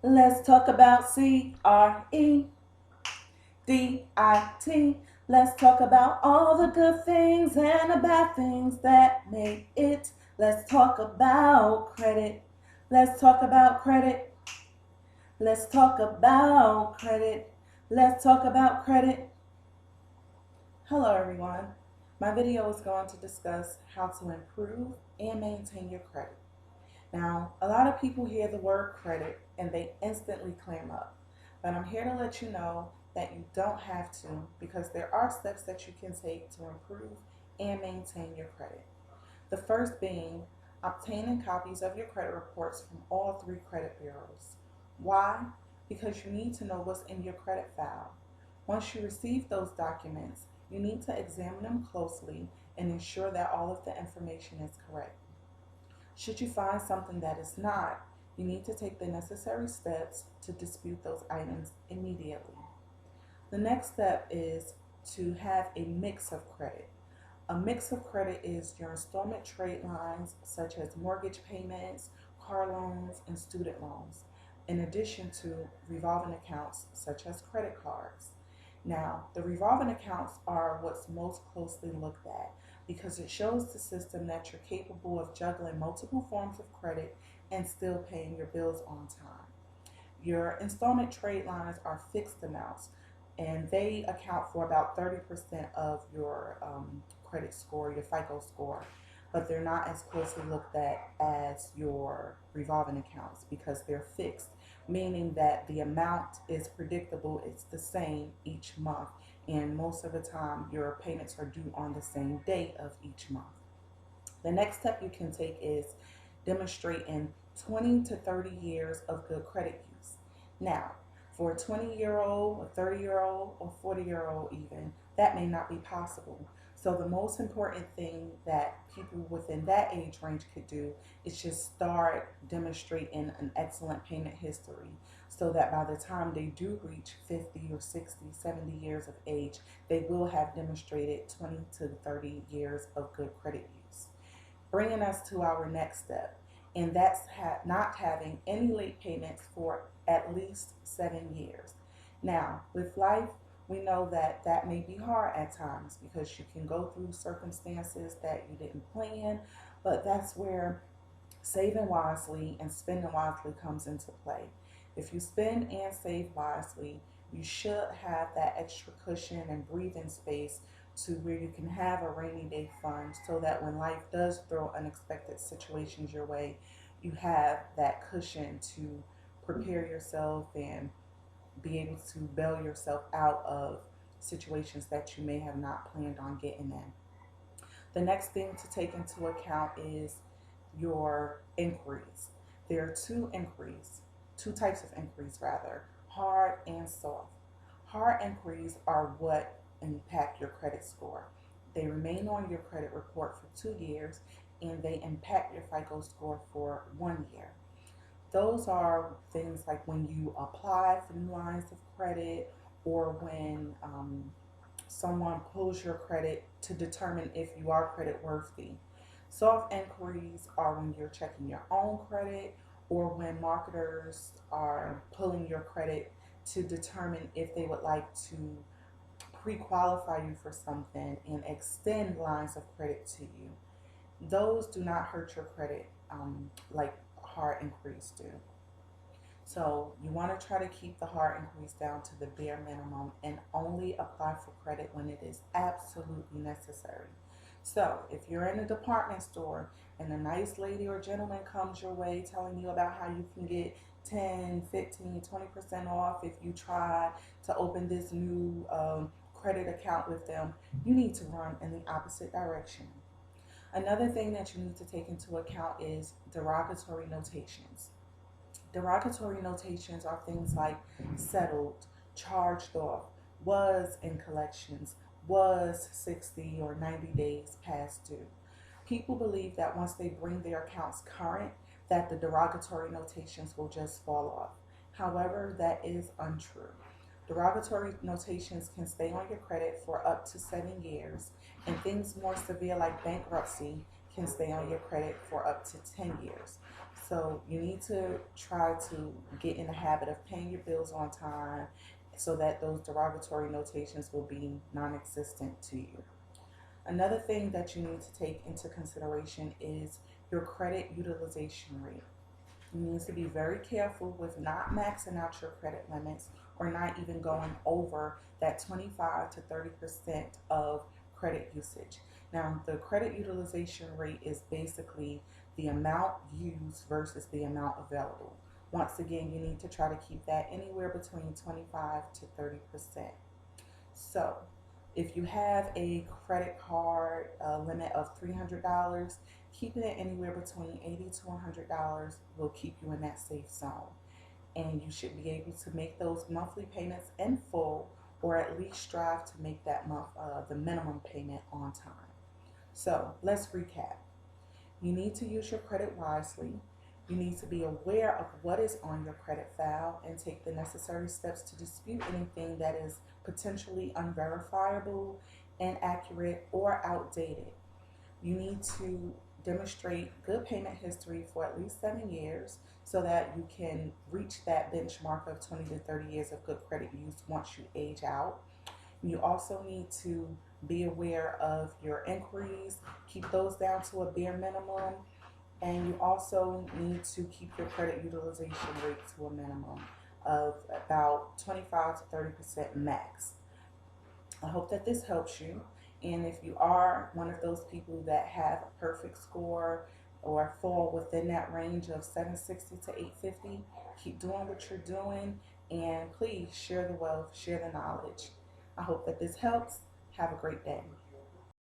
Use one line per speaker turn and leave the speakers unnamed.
Let's talk about CREDIT. Let's talk about all the good things and the bad things that make it. Let's talk about credit. Let's talk about credit. Let's talk about credit. Let's talk about credit. Hello, everyone. My video is going to discuss how to improve and maintain your credit. Now, a lot of people hear the word credit and they instantly clam up. But I'm here to let you know that you don't have to, because there are steps that you can take to improve and maintain your credit. The first being obtaining copies of your credit reports from all three credit bureaus. Why? Because you need to know what's in your credit file. Once you receive those documents, you need to examine them closely and ensure that all of the information is correct. Should you find something that is not, you need to take the necessary steps to dispute those items immediately. The next step is to have a mix of credit. A mix of credit is your installment trade lines, such as mortgage payments, car loans, and student loans, in addition to revolving accounts, such as credit cards. Now, the revolving accounts are what's most closely looked at because it shows the system that you're capable of juggling multiple forms of credit and still paying your bills on time. Your installment trade lines are fixed amounts, and they account for about 30% of your credit score, your FICO score, but they're not as closely looked at as your revolving accounts because they're fixed, meaning that the amount is predictable, it's the same each month, and most of the time your payments are due on the same day of each month. The next step you can take is demonstrating 20 to 30 years of good credit use. Now, for a 20-year-old, a 30-year-old, or 40-year-old even, that may not be possible. So the most important thing that people within that age range could do is just start demonstrating an excellent payment history so that by the time they do reach 50 or 60, 70 years of age, they will have demonstrated 20 to 30 years of good credit use. Bringing us to our next step, and that's not having any late payments for at least 7 years. Now, with life, we know that that may be hard at times because you can go through circumstances that you didn't plan, but that's where saving wisely and spending wisely comes into play. If you spend and save wisely, you should have that extra cushion and breathing space to where you can have a rainy day fund so that when life does throw unexpected situations your way, you have that cushion to prepare yourself and be able to bail yourself out of situations that you may have not planned on getting in. The next thing to take into account is your inquiries. There are two types of inquiries rather, hard and soft. Hard inquiries are what impact your credit score. They remain on your credit report for 2 years and they impact your FICO score for 1 year. Those are things like when you apply for new lines of credit or when someone pulls your credit to determine if you are credit worthy. Soft inquiries are when you're checking your own credit or when marketers are pulling your credit to determine if they would like to pre-qualify you for something and extend lines of credit to you. Those do not hurt your credit like hard inquiries do. So you want to try to keep the hard inquiries down to the bare minimum and only apply for credit when it is absolutely necessary. So if you're in a department store and a nice lady or gentleman comes your way telling you about how you can get 10, 15, 20% off if you try to open this new credit account with them, you need to run in the opposite direction. Another thing that you need to take into account is derogatory notations. Derogatory notations are things like settled, charged off, was in collections, was 60 or 90 days past due. People believe that once they bring their accounts current, that the derogatory notations will just fall off. However, that is untrue. Derogatory notations can stay on your credit for up to 7 years, and things more severe like bankruptcy can stay on your credit for up to 10 years. So you need to try to get in the habit of paying your bills on time so that those derogatory notations will be non-existent to you. Another thing that you need to take into consideration is your credit utilization rate. You need to be very careful with not maxing out your credit limits or not even going over that 25 to 30% of credit usage. Now, the credit utilization rate is basically the amount used versus the amount available. Once again, you need to try to keep that anywhere between 25 to 30%. So, if you have a credit card limit of $300, keeping it anywhere between $80 to $100 will keep you in that safe zone. And you should be able to make those monthly payments in full, or at least strive to make that month the minimum payment on time. So, let's recap. You need to use your credit wisely. You need to be aware of what is on your credit file and take the necessary steps to dispute anything that is potentially unverifiable, inaccurate, or outdated. You need to demonstrate good payment history for at least 7 years so that you can reach that benchmark of 20 to 30 years of good credit use once you age out. You also need to be aware of your inquiries, keep those down to a bare minimum, and you also need to keep your credit utilization rate to a minimum of about 25 to 30% max. I hope that this helps you. And if you are one of those people that have a perfect score or fall within that range of 760 to 850, keep doing what you're doing, and please share the wealth, share the knowledge. I hope that this helps. Have a great day.